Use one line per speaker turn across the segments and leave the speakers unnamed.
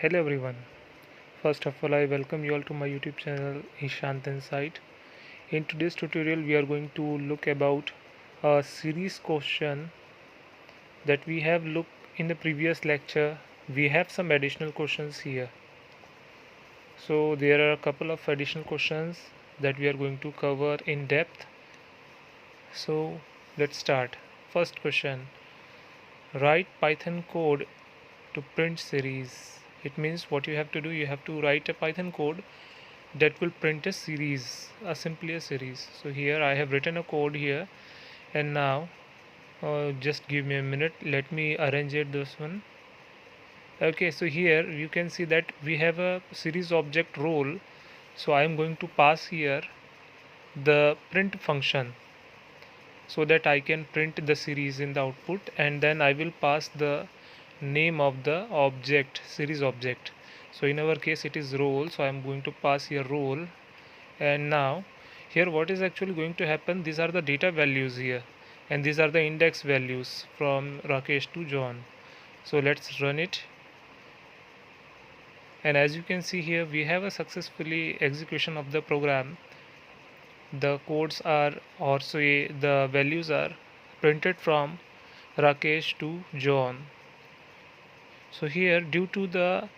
Hello everyone. First of all, I welcome you all to my YouTube channel Ishant Insight. In today's tutorial, we are going to look about a series question that we have looked in the previous lecture. We have some additional questions here. So there are a couple of additional questions that we are going to cover in depth. So let's start. First question. Write Python code to print series. It means what you have to do, you have to write a Python code that will print a series, simply a series. So here I have written a code here, and now just give me a minute, let me arrange it this one. Okay, so here you can see that we have a series object role. So I am going to pass here the print function so that I can print the series in the output, and then I will pass the name of the object, series object. So in our case it is role, so I am going to pass here role. And now here what is actually going to happen, these are the data values here, and these are the index values from Rakesh to John. So let's run it, and as you can see here we have a successfully execution of the program. The codes are, or say the values are printed from Rakesh to John. So here due to the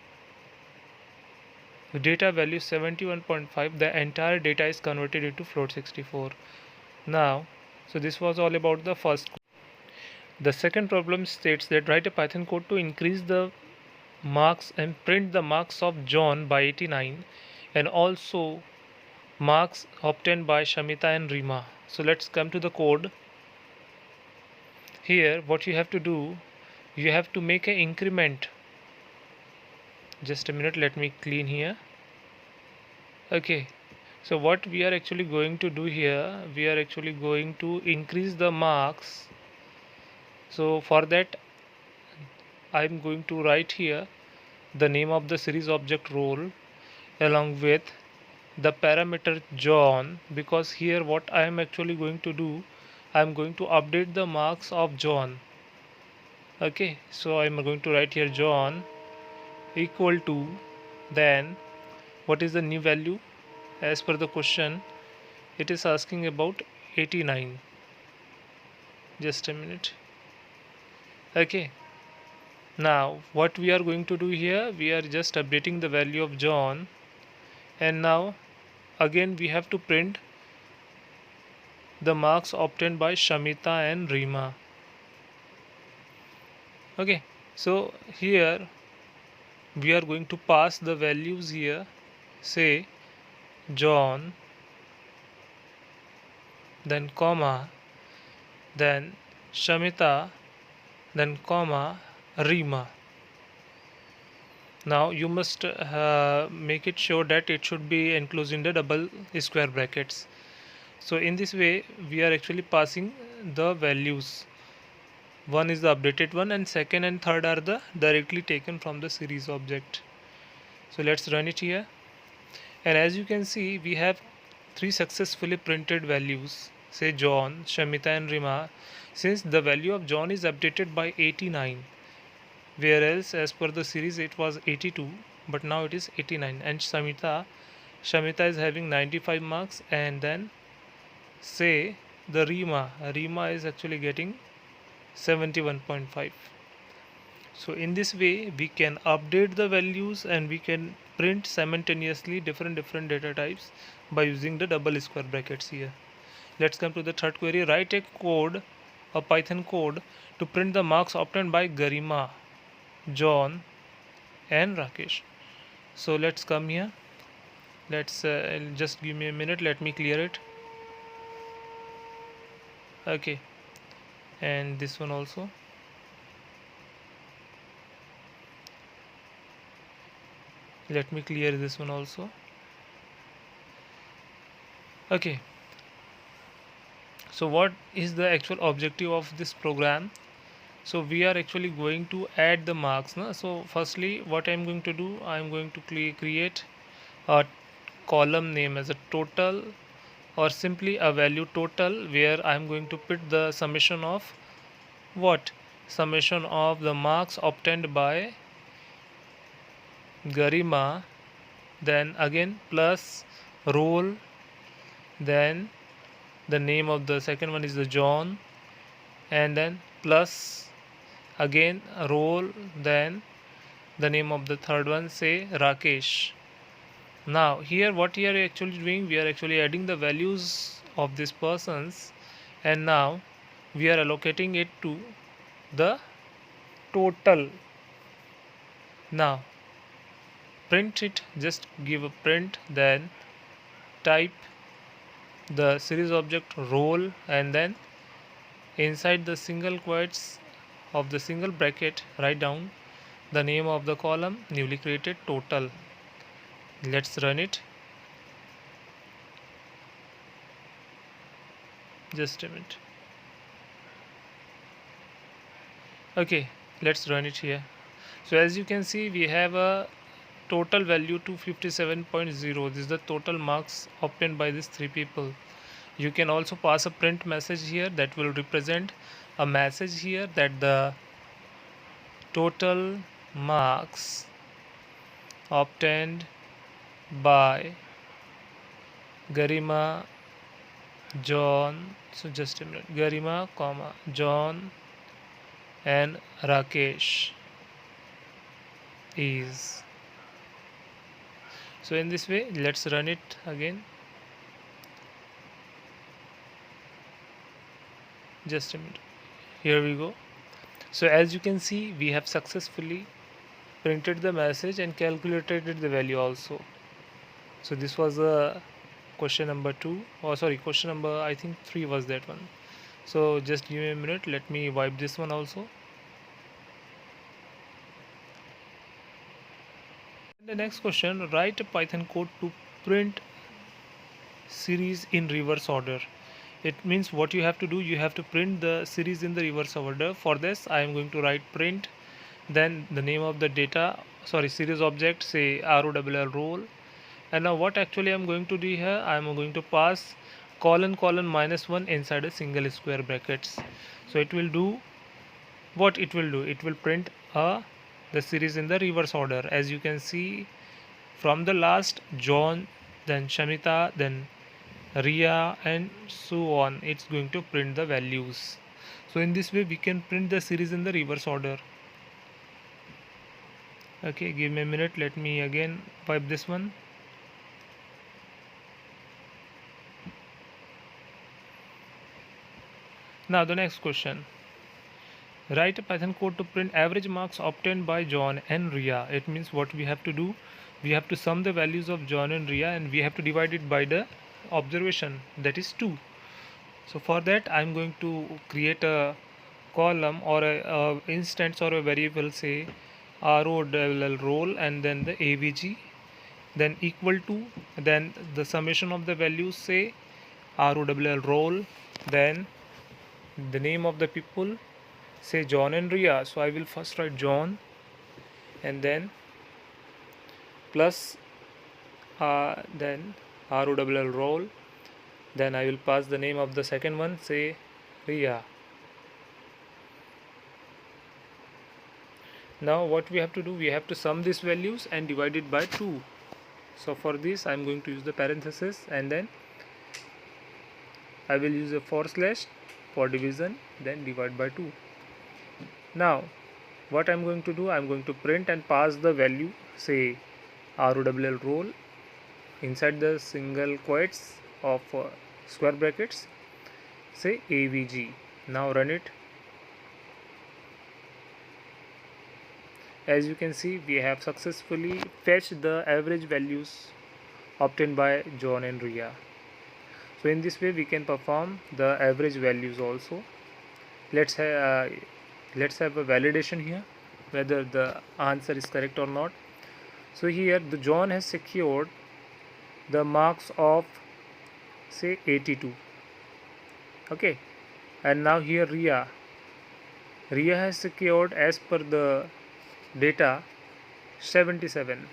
data value 71.5, the entire data is converted into float 64. Now, so this was all about the first. The second problem states that write a Python code to increase the marks and print the marks of John by 89 and also marks obtained by Shamita and Rima. So let's come to the code. Here what you have to do, you have to make an increment. Just a minute, let me clean here. Okay, so what we are actually going to do here, we are actually going to increase the marks. So for that I am going to write here the name of the series object role along with the parameter John, because here what I am actually going to do, I am going to update the marks of John. Okay, so I am going to write here John equal to, then what is the new value as per the question, it is asking about 89. Just a minute. Okay, now what we are going to do here, we are just updating the value of John, and now again we have to print the marks obtained by Shamita and Rima. Okay, so here we are going to pass the values here, say John, then comma, then Shamita, then comma, Rima. Now you must make it sure that it should be enclosed in the double square brackets. So in this way we are actually passing the values. One is the updated one, and second and third are the directly taken from the series object. So let's run it here, and as you can see we have three successfully printed values, say John, Shamita and Rima. Since the value of John is updated by 89, whereas as per the series it was 82, but now it is 89, and Shamita is having 95 marks, and then say the Rima is actually getting 71.5. So in this way we can update the values and we can print simultaneously different data types by using the double square brackets here. Let's come to the third query. Write a Python code to print the marks obtained by Garima, John and Rakesh. So let's come here. Let's just give me a minute, let me clear it. Okay, and this one also. Let me clear this one also. Okay, so what is the actual objective of this program? So we are actually going to add the marks, no? So firstly what I'm going to do, I'm going to create a column name as a total, or simply a value total, where I'm going to put the summation of what, summation of the marks obtained by Garima, then again plus roll, then the name of the second one is the John, and then plus again roll, then the name of the third one say Rakesh. Now here what we are actually doing, we are actually adding the values of these persons, and now we are allocating it to the total. Now print it, just give a print, then type the series object roll, and then inside the single quotes of the single bracket write down the name of the column newly created total. Let's run it. Just a minute. Okay, let's run it here. So as you can see, we have a total value 257.0. This is the total marks obtained by these three people. You can also pass a print message here that will represent a message here that the total marks obtained by Garima, John, so just a minute, Garima, comma, John and Rakesh is. So in this way, let's run it again. Just a minute. Here we go. So as you can see, we have successfully printed the message and calculated the value also. So this was question number 2, or sorry, question number I think 3 was that one. So just give me a minute, let me wipe this one also. The next question, write a Python code to print series in reverse order. It means what you have to do, you have to print the series in the reverse order. For this I am going to write print, then the name of the data, sorry, series object, say roll. And now what actually I am going to do here, I am going to pass colon -1 inside a single square brackets. So it will do what it will do, it will print the series in the reverse order. As you can see, from the last John, then Shamita, then Ria, and so on, it's going to print the values. So in this way we can print the series in the reverse order. Okay, give me a minute, let me again wipe this one. Now the next question, write a Python code to print average marks obtained by John and Ria. It means what we have to do, we have to sum the values of John and Ria and we have to divide it by the observation, that is 2. So for that I am going to create a column or a instance or a variable, say roll, and then the avg, then equal to, then the summation of the values, say roll, then the name of the people, say John and Ria. So I will first write John and then plus then roll, then I will pass the name of the second one, say Ria. Now what we have to do, we have to sum these values and divide it by 2. So for this I am going to use the parenthesis and then I will use a / for division, then divide by 2. Now what I am going to do, I am going to print and pass the value, say roll, inside the single quotes of square brackets, say avg. Now run it. As you can see, we have successfully fetched the average values obtained by John and Ria. So in this way we can perform the average values also. Let's have a validation here whether the answer is correct or not. So here the John has secured the marks of, say 82. Okay, and now here Ria has secured, as per the data, 77.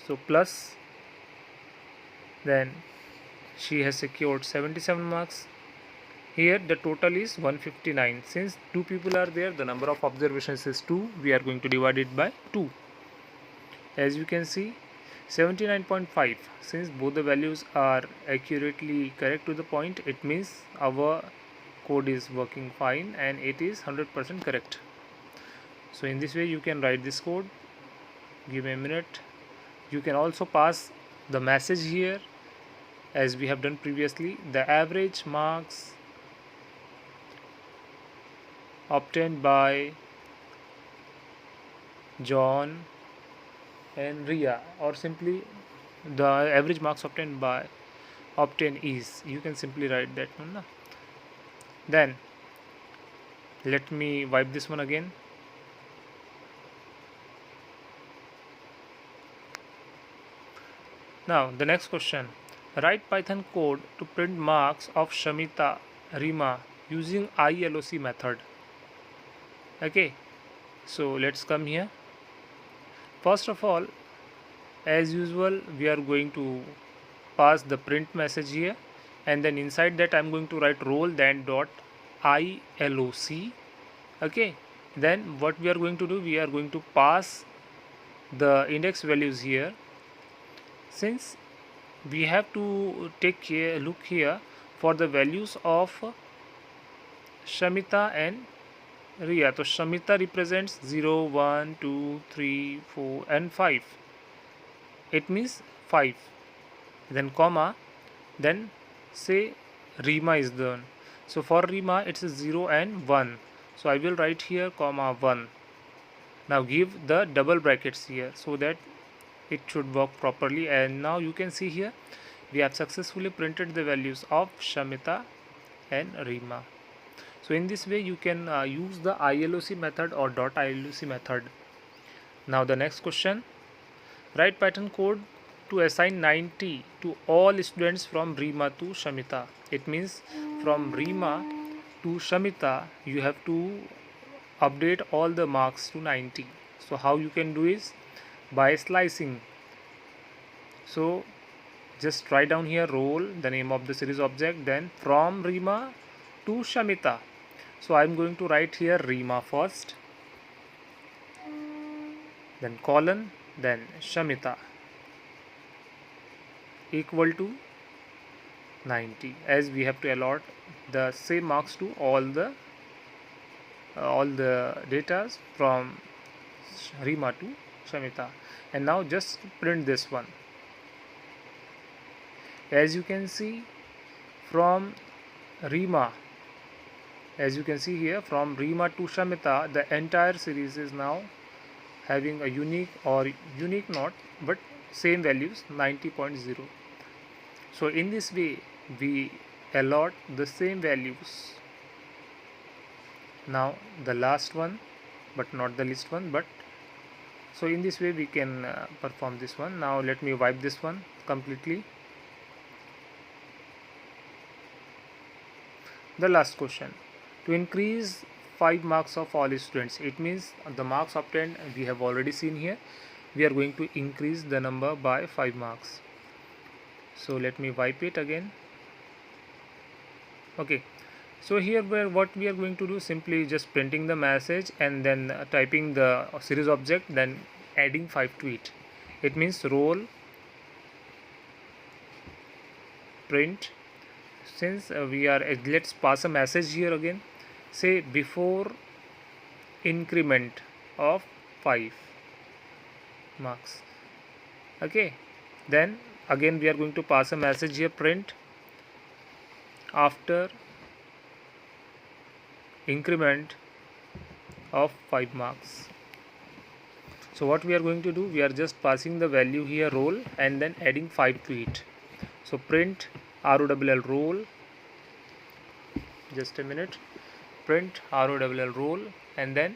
So plus, then she has secured 77 marks. Here the total is 159. Since 2 people are there, the number of observations is 2. We are going to divide it by 2. As you can see, 79.5. Since both the values are accurately correct to the point, it means our code is working fine and it is 100% correct. So in this way you can write this code. Give me a minute. You can also pass the message here as we have done previously. The average marks obtained by John and Ria, or simply the average marks obtained is, you can simply write that one na? Then let me wipe this one again. Now the next question, write Python code to print marks of Shamita Rima using ILOC method. Okay, so let's come here. First of all, as usual, we are going to pass the print message here, and then inside that I'm going to write roll then dot ILOC. Okay, then what we are going to do, we are going to pass the index values here. Since we have to look here for the values of Shamita and Ria. So Shamita represents 0, 1, 2, 3, 4 and 5. It means 5. Then comma, then say Rima is done. So for Rima it's 0 and 1. So I will write here comma 1. Now give the double brackets here so that it should work properly. And now you can see here we have successfully printed the values of Shamita and Rima. So in this way you can use the ILOC method or .ILOC method. Now the next question, write Python code to assign 90 to all students from Rima to Shamita. It means from Rima to Shamita you have to update all the marks to 90. So how you can do is by slicing. So just write down here roll, the name of the series object, then from Rima to Shamita. So I am going to write here Rima first, then colon, then Shamita equal to 90, as we have to allot the same marks to all the data from Rima to Shamita. And now just print this one. As you can see from Rima, as you can see here from Rima to Shamita, the entire series is now having a unique not, but same values 90.0. So in this way we allot the same values. Now the last one, but not the least one, but so in this way we can perform this one. Now let me wipe this one completely. The last question, to increase 5 marks of all students, it means the marks obtained we have already seen here. We are going to increase the number by 5 marks. So let me wipe it again. Okay, so here what we are going to do, simply just printing the message and then typing the series object, then adding 5 to it. It means roll print. Since we are let's pass a message here again, say before increment of 5 marks. Okay, then again we are going to pass a message here, print after increment of 5 marks. So what we are going to do, we are just passing the value here roll and then adding 5 to it. So print ROLL roll, just a minute, print ROLL roll and then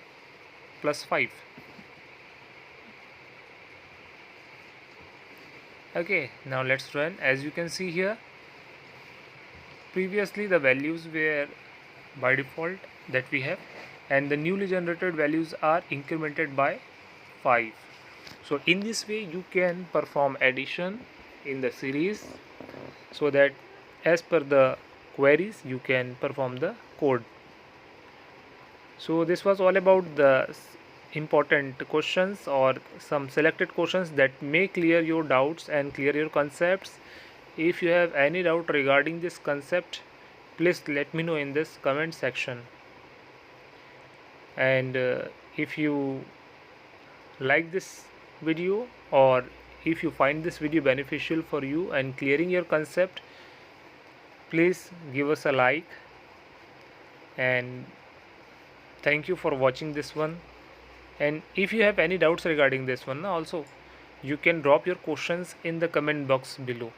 plus 5. Okay, now let's run. As you can see here, previously the values were by default that we have, and the newly generated values are incremented by 5. So in this way you can perform addition in the series, so that as per the queries you can perform the code. So this was all about the important questions or some selected questions that may clear your doubts and clear your concepts. If you have any doubt regarding this concept, please let me know in this comment section. And if you like this video, or if you find this video beneficial for you and clearing your concept, please give us a like. And thank you for watching this one. And if you have any doubts regarding this one also, you can drop your questions in the comment box below.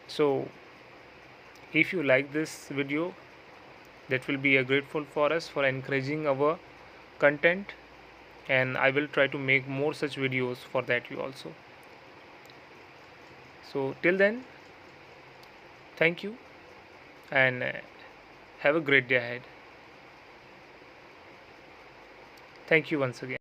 So if you like this video, that will be a grateful for us for encouraging our content, and I will try to make more such videos for that you also. So till then, thank you, and have a great day ahead. Thank you once again.